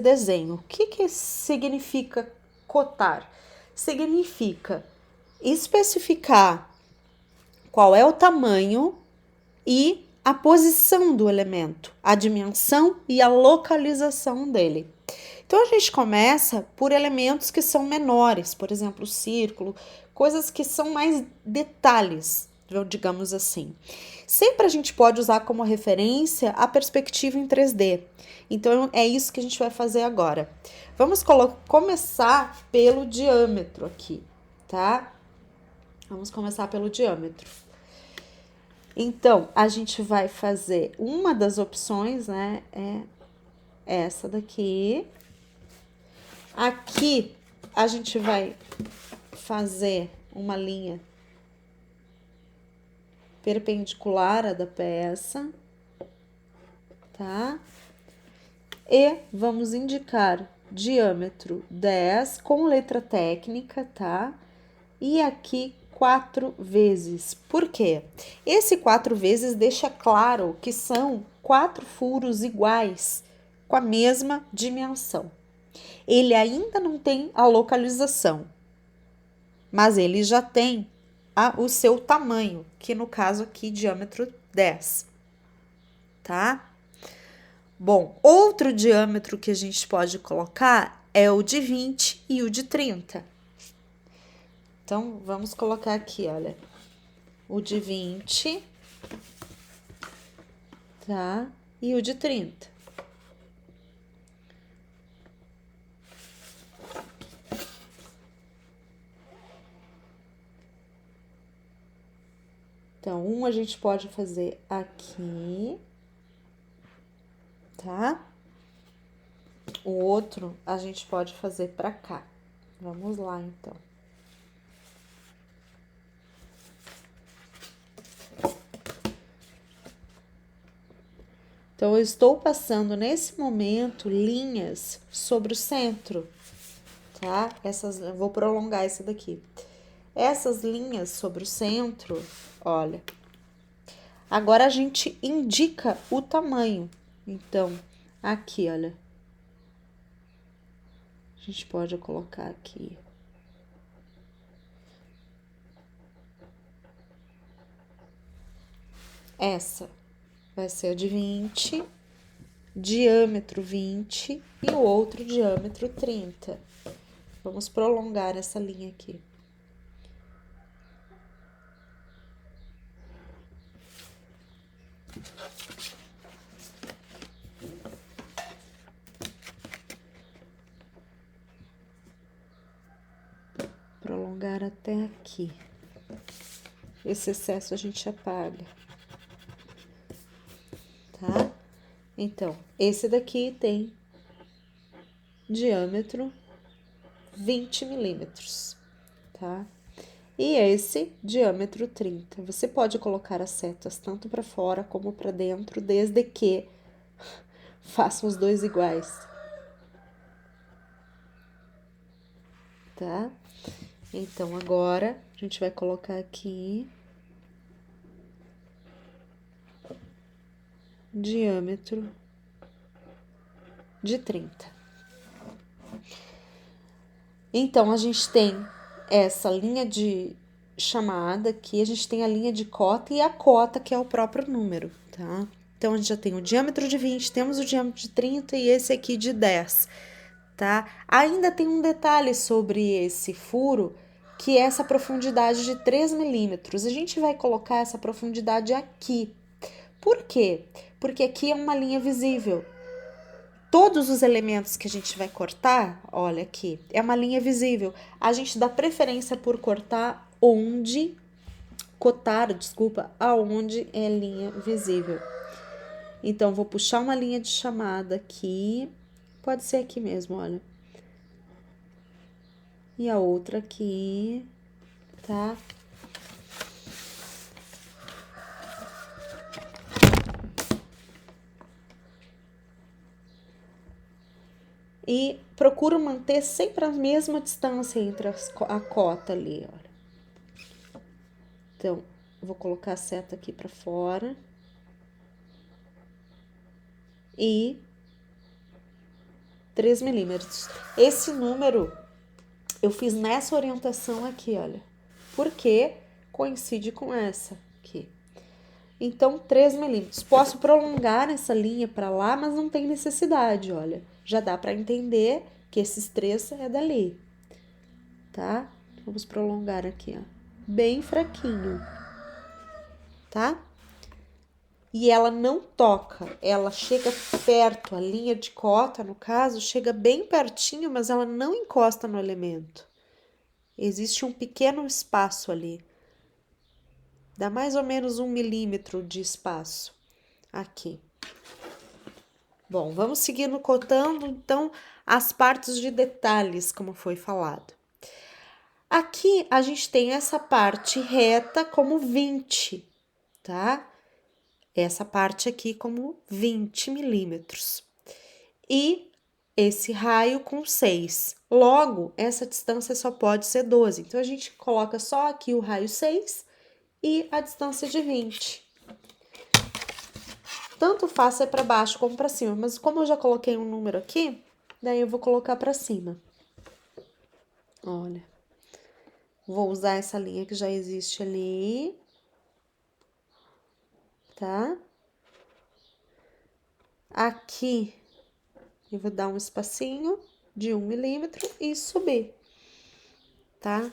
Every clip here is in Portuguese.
desenho. O que significa cotar? Significa especificar qual é o tamanho e a posição do elemento, a dimensão e a localização dele. Então, a gente começa por elementos que são menores, por exemplo, o círculo, coisas que são mais detalhes, digamos assim. Sempre a gente pode usar como referência a perspectiva em 3D. Então, é isso que a gente vai fazer agora. Vamos começar pelo diâmetro aqui, tá? Vamos começar pelo diâmetro. Então, a gente vai fazer uma das opções, né? É essa daqui. Aqui, a gente vai fazer uma linha perpendicular à da peça, tá? E vamos indicar diâmetro 10 com letra técnica, tá? E aqui 4 vezes. Por quê? Esse 4 vezes deixa claro que são 4 furos iguais, com a mesma dimensão. Ele ainda não tem a localização, mas ele já tem o seu tamanho, que no caso aqui, diâmetro 10, tá? Bom, outro diâmetro que a gente pode colocar é o de 20 e o de 30. Então, vamos colocar aqui, olha, o de 20, tá? E o de 30. Então, um a gente pode fazer aqui, tá? O outro a gente pode fazer pra cá. Vamos lá, então. Então, eu estou passando nesse momento linhas sobre o centro, tá? Eu vou prolongar essa daqui. Essas linhas sobre o centro, olha. Agora a gente indica o tamanho. Então, aqui, olha. A gente pode colocar aqui. Essa vai ser a de 20, diâmetro 20 e o outro diâmetro 30. Vamos prolongar essa linha aqui. Prolongar até aqui. Esse excesso a gente apaga. Tá? Então, esse daqui tem diâmetro 20 milímetros, tá? E esse diâmetro 30. Você pode colocar as setas tanto para fora como para dentro, desde que façam os dois iguais, tá? Então, agora a gente vai colocar aqui diâmetro de 30. Então, a gente tem essa linha de chamada aqui, a gente tem a linha de cota e a cota, que é o próprio número, tá? Então, a gente já tem o diâmetro de 20, temos o diâmetro de 30 e esse aqui de 10, tá? Ainda tem um detalhe sobre esse furo, que é essa profundidade de 3 milímetros. A gente vai colocar essa profundidade aqui. Por quê? Porque aqui é uma linha visível. Todos os elementos que a gente vai cortar, olha aqui, é uma linha visível. A gente dá preferência por cotar, desculpa, aonde é linha visível. Então, vou puxar uma linha de chamada aqui, pode ser aqui mesmo, olha. E a outra aqui, tá? E procuro manter sempre a mesma distância entre a cota ali, olha. Então, vou colocar a seta aqui para fora. E 3 milímetros. Esse número eu fiz nessa orientação aqui, olha. Porque coincide com essa aqui. Então, 3 milímetros. Posso prolongar essa linha para lá, mas não tem necessidade, olha. Já dá para entender que esses 3 é dali, tá? Vamos prolongar aqui, ó. Bem fraquinho, tá? E ela não toca, ela chega perto, a linha de cota, no caso, chega bem pertinho, mas ela não encosta no elemento. Existe um pequeno espaço ali. Dá mais ou menos 1 milímetro de espaço aqui. Bom, vamos seguindo cotando, então, as partes de detalhes, como foi falado. Aqui, a gente tem essa parte reta como 20, tá? Essa parte aqui como 20 milímetros. E esse raio com 6. Logo, essa distância só pode ser 12. Então, a gente coloca só aqui o raio 6 e a distância de 20. Tanto faz se é para baixo como para cima, mas como eu já coloquei um número aqui, daí eu vou colocar para cima. Olha, vou usar essa linha que já existe ali, tá? Aqui, eu vou dar um espacinho de 1 milímetro e subir, tá?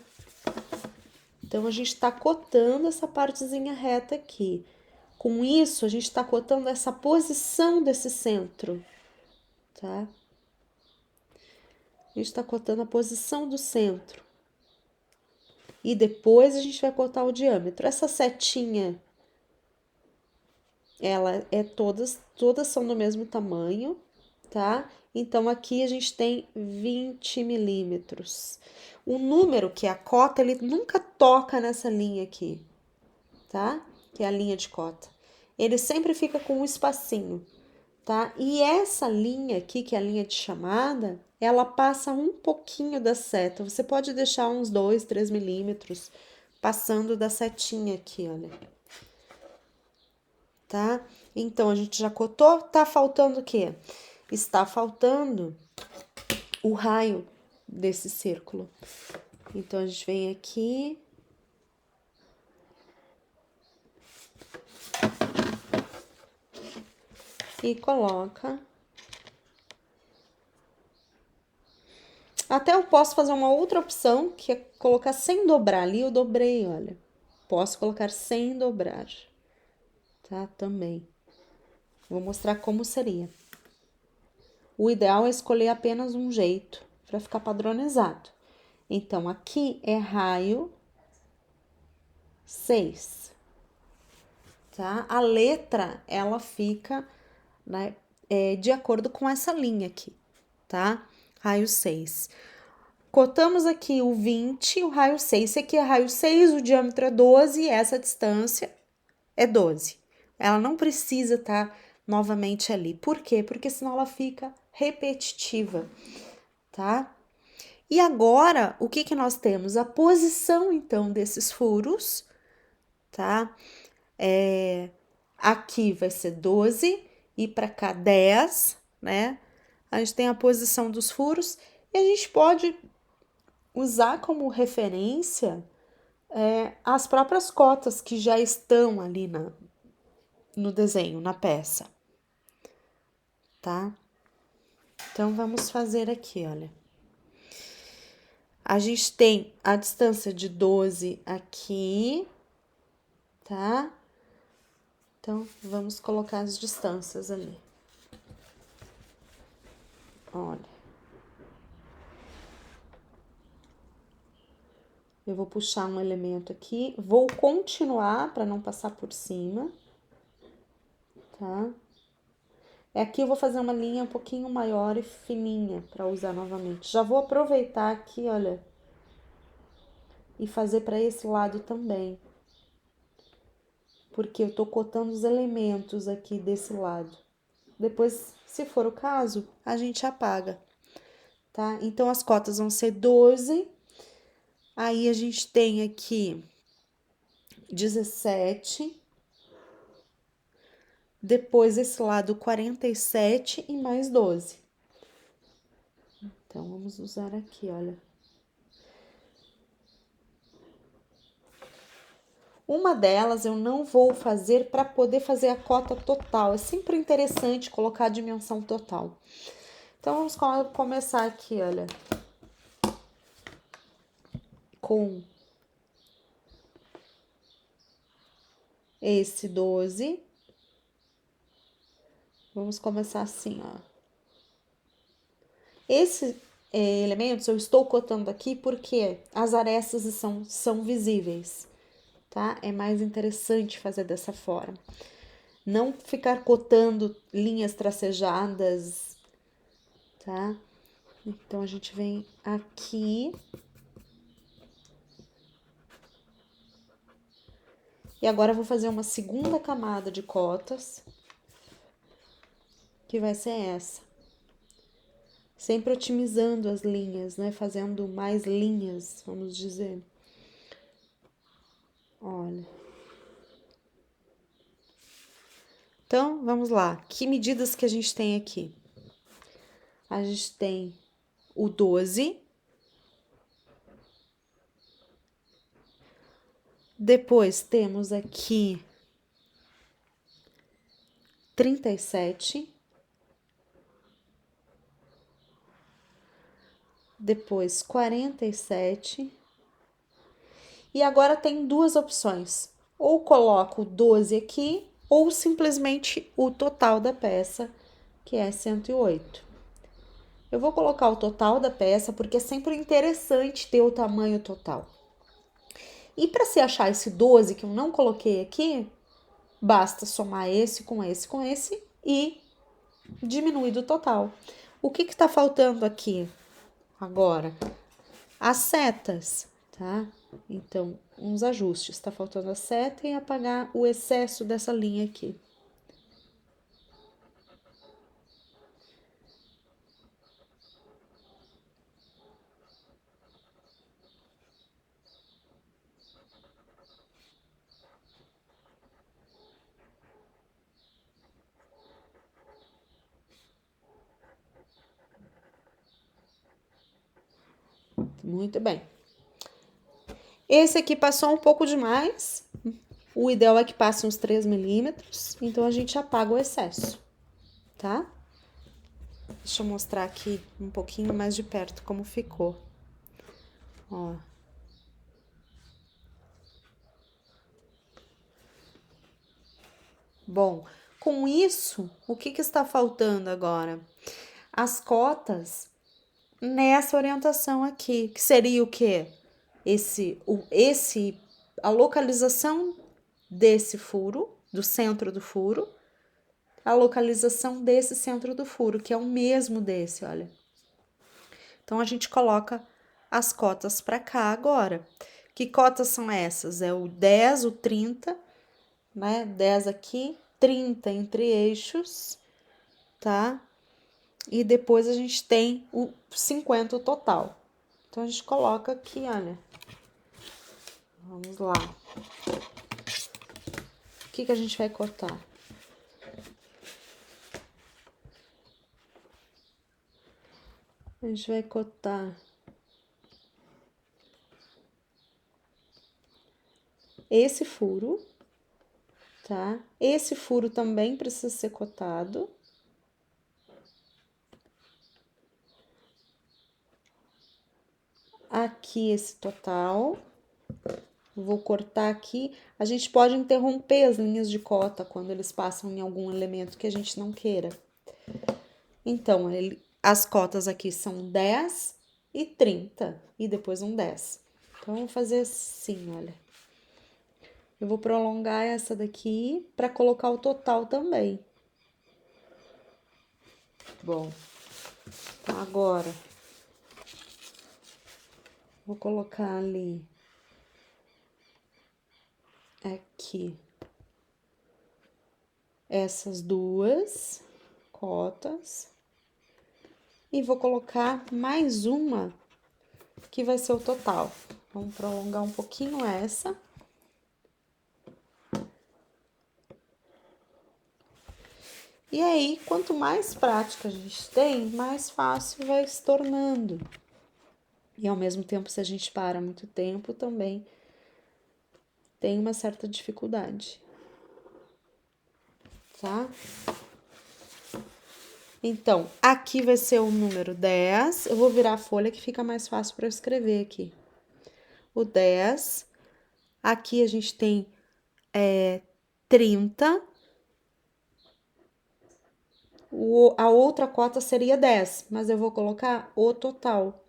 Então, a gente tá cotando essa partezinha reta aqui. Com isso, a gente tá cotando essa posição desse centro, tá? A gente tá cotando a posição do centro. E depois a gente vai cortar o diâmetro. Essa setinha, ela é todas são do mesmo tamanho, tá? Então, aqui a gente tem 20 milímetros. O número, que é a cota, ele nunca toca nessa linha aqui, tá? Que é a linha de cota. Ele sempre fica com um espacinho, tá? E essa linha aqui, que é a linha de chamada, ela passa um pouquinho da seta. Você pode deixar uns 2, 3 milímetros passando da setinha aqui, olha. Tá? Então, a gente já cotou, tá faltando o quê? Está faltando o raio desse círculo. Então, a gente vem aqui. E coloca. Até eu posso fazer uma outra opção, que é colocar sem dobrar. Ali eu dobrei, olha. Posso colocar sem dobrar, tá? Também. Vou mostrar como seria. O ideal é escolher apenas um jeito, para ficar padronizado. Então, aqui é raio 6, tá? A letra, ela fica, né, de acordo com essa linha aqui, tá? Raio 6. Cotamos aqui o 20, o raio 6. Esse aqui é raio 6, o diâmetro é 12 e essa distância é 12. Ela não precisa estar novamente ali. Por quê? Porque senão ela fica repetitiva, tá? E agora, o que nós temos? A posição, então, desses furos, tá? Aqui vai ser 12 e para cá 10, né? A gente tem a posição dos furos e a gente pode usar como referência as próprias cotas que já estão ali no desenho, na peça, tá? Então, vamos fazer aqui, olha. A gente tem a distância de 12 aqui, tá? Então, vamos colocar as distâncias ali. Olha. Eu vou puxar um elemento aqui, vou continuar para não passar por cima, tá? Aqui eu vou fazer uma linha um pouquinho maior e fininha para usar novamente. Já vou aproveitar aqui, olha, e fazer para esse lado também. Porque eu tô cotando os elementos aqui desse lado. Depois, se for o caso, a gente apaga, tá? Então, as cotas vão ser 12. Aí, a gente tem aqui 17. Depois, esse lado 47 e mais 12. Então, vamos usar aqui, olha. Uma delas eu não vou fazer para poder fazer a cota total. É sempre interessante colocar a dimensão total. Então, vamos começar aqui, olha. Com esse 12. Vamos começar assim, ó. Esses elementos eu estou cotando aqui porque as arestas são visíveis, tá? É mais interessante fazer dessa forma. Não ficar cotando linhas tracejadas, tá? Então, a gente vem aqui. E agora eu vou fazer uma segunda camada de cotas, que vai ser essa. Sempre otimizando as linhas, né? Fazendo mais linhas, vamos dizer. Olha. Então, vamos lá. Que medidas que a gente tem aqui? A gente tem o 12. Depois temos aqui 37. Depois 47. E agora tem duas opções. Ou coloco o 12 aqui, ou simplesmente o total da peça, que é 108. Eu vou colocar o total da peça porque é sempre interessante ter o tamanho total. E para se achar esse 12 que eu não coloquei aqui, basta somar esse com esse com esse e diminuir do total. O que está faltando aqui agora? As setas, tá? Então, uns ajustes. Tá faltando a seta e apagar o excesso dessa linha aqui. Muito bem. Esse aqui passou um pouco demais. O ideal é que passe uns 3 milímetros. Então, a gente apaga o excesso, tá? Deixa eu mostrar aqui um pouquinho mais de perto como ficou. Ó. Bom, com isso, o que está faltando agora? As cotas nessa orientação aqui, que seria o quê? A localização desse furo, do centro do furo, a localização desse centro do furo, que é o mesmo desse, olha. Então, a gente coloca as cotas para cá agora. Que cotas são essas? É o 10, o 30, né? 10 aqui, 30 entre eixos, tá? E depois a gente tem o 50 total. Então, a gente coloca aqui, olha. Vamos lá. O que a gente vai cortar? A gente vai cortar esse furo, tá? Esse furo também precisa ser cortado. Aqui esse total. Vou cortar aqui. A gente pode interromper as linhas de cota quando eles passam em algum elemento que a gente não queira. Então, as cotas aqui são 10 e 30 e depois um 10. Então, vamos fazer assim, olha. Eu vou prolongar essa daqui para colocar o total também. Bom, então agora vou colocar ali aqui essas duas cotas e vou colocar mais uma que vai ser o total. Vamos prolongar um pouquinho essa. E aí, quanto mais prática a gente tem, mais fácil vai se tornando. E ao mesmo tempo, se a gente para muito tempo, também tem uma certa dificuldade. Tá? Então, aqui vai ser o número 10. Eu vou virar a folha que fica mais fácil para eu escrever aqui. O 10. Aqui a gente tem 30. A outra cota seria 10, mas eu vou colocar o total.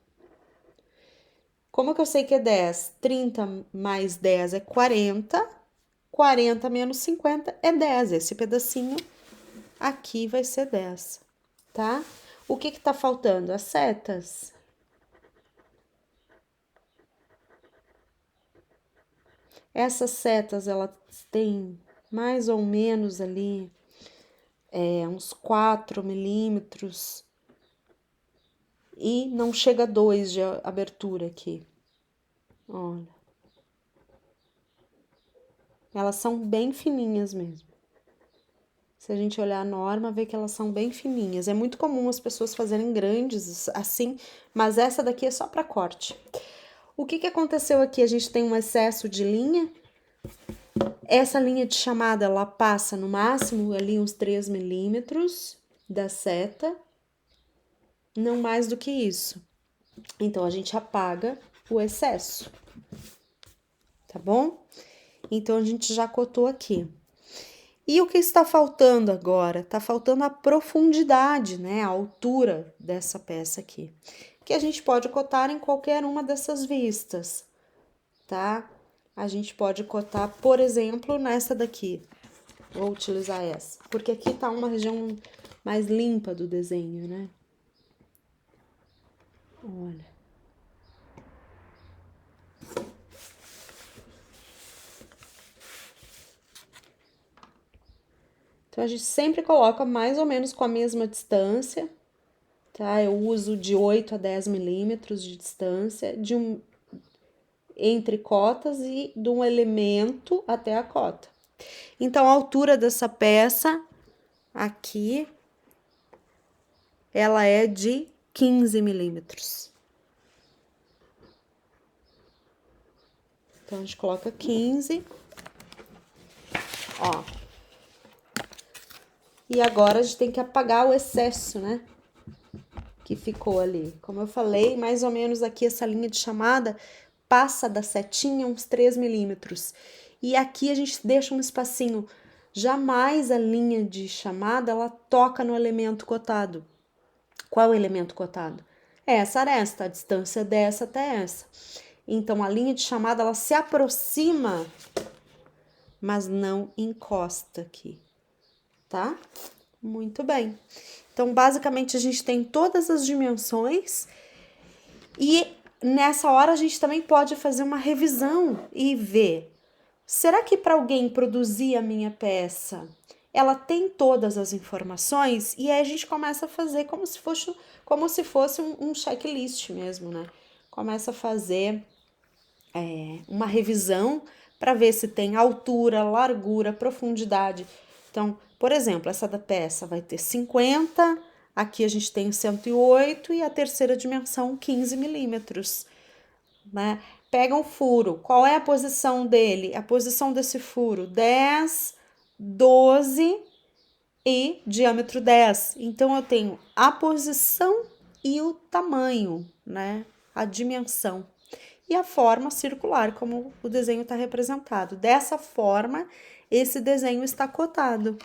Como que eu sei que é 10? 30 mais 10 é 40. 40 menos 50 é 10. Esse pedacinho aqui vai ser 10, tá? O que que tá faltando? As setas. Essas setas, elas têm mais ou menos ali uns 4 milímetros e não chega a 2 de abertura aqui. Olha. Elas são bem fininhas mesmo. Se a gente olhar a norma, vê que elas são bem fininhas. É muito comum as pessoas fazerem grandes assim, mas essa daqui é só para corte. O que que aconteceu aqui? A gente tem um excesso de linha. Essa linha de chamada, ela passa no máximo ali uns 3 milímetros da seta. Não mais do que isso. Então, a gente apaga o excesso. Tá bom? Então, a gente já cotou aqui. E o que está faltando agora? Tá faltando a profundidade, né? A altura dessa peça aqui. Que a gente pode cotar em qualquer uma dessas vistas, tá? A gente pode cotar, por exemplo, nessa daqui. Vou utilizar essa, porque aqui tá uma região mais limpa do desenho, né? Olha. Então, a gente sempre coloca mais ou menos com a mesma distância, tá? Eu uso de 8 a 10 milímetros de distância entre cotas e de um elemento até a cota. Então, a altura dessa peça aqui, ela é de 15 milímetros. Então, a gente coloca 15. Ó. E agora a gente tem que apagar o excesso, né? Que ficou ali. Como eu falei, mais ou menos aqui essa linha de chamada passa da setinha uns 3 milímetros. E aqui a gente deixa um espacinho. Jamais a linha de chamada, ela toca no elemento cotado. Qual é o elemento cotado? É essa aresta, a distância dessa até essa. Então, a linha de chamada, ela se aproxima, mas não encosta aqui, tá? Muito bem. Então, basicamente, a gente tem todas as dimensões e nessa hora a gente também pode fazer uma revisão e ver, será que para alguém produzir a minha peça, ela tem todas as informações? E aí a gente começa a fazer como se fosse um checklist mesmo, né? Começa a fazer uma revisão para ver se tem altura, largura, profundidade. Então, por exemplo, essa da peça vai ter 50, aqui a gente tem 108 e a terceira dimensão 15 milímetros, né? Pega um furo, qual é a posição dele? A posição desse furo, 10, 12 e diâmetro 10. Então, eu tenho a posição e o tamanho, né? A dimensão. E a forma circular, como o desenho está representado. Dessa forma, esse desenho está cotado.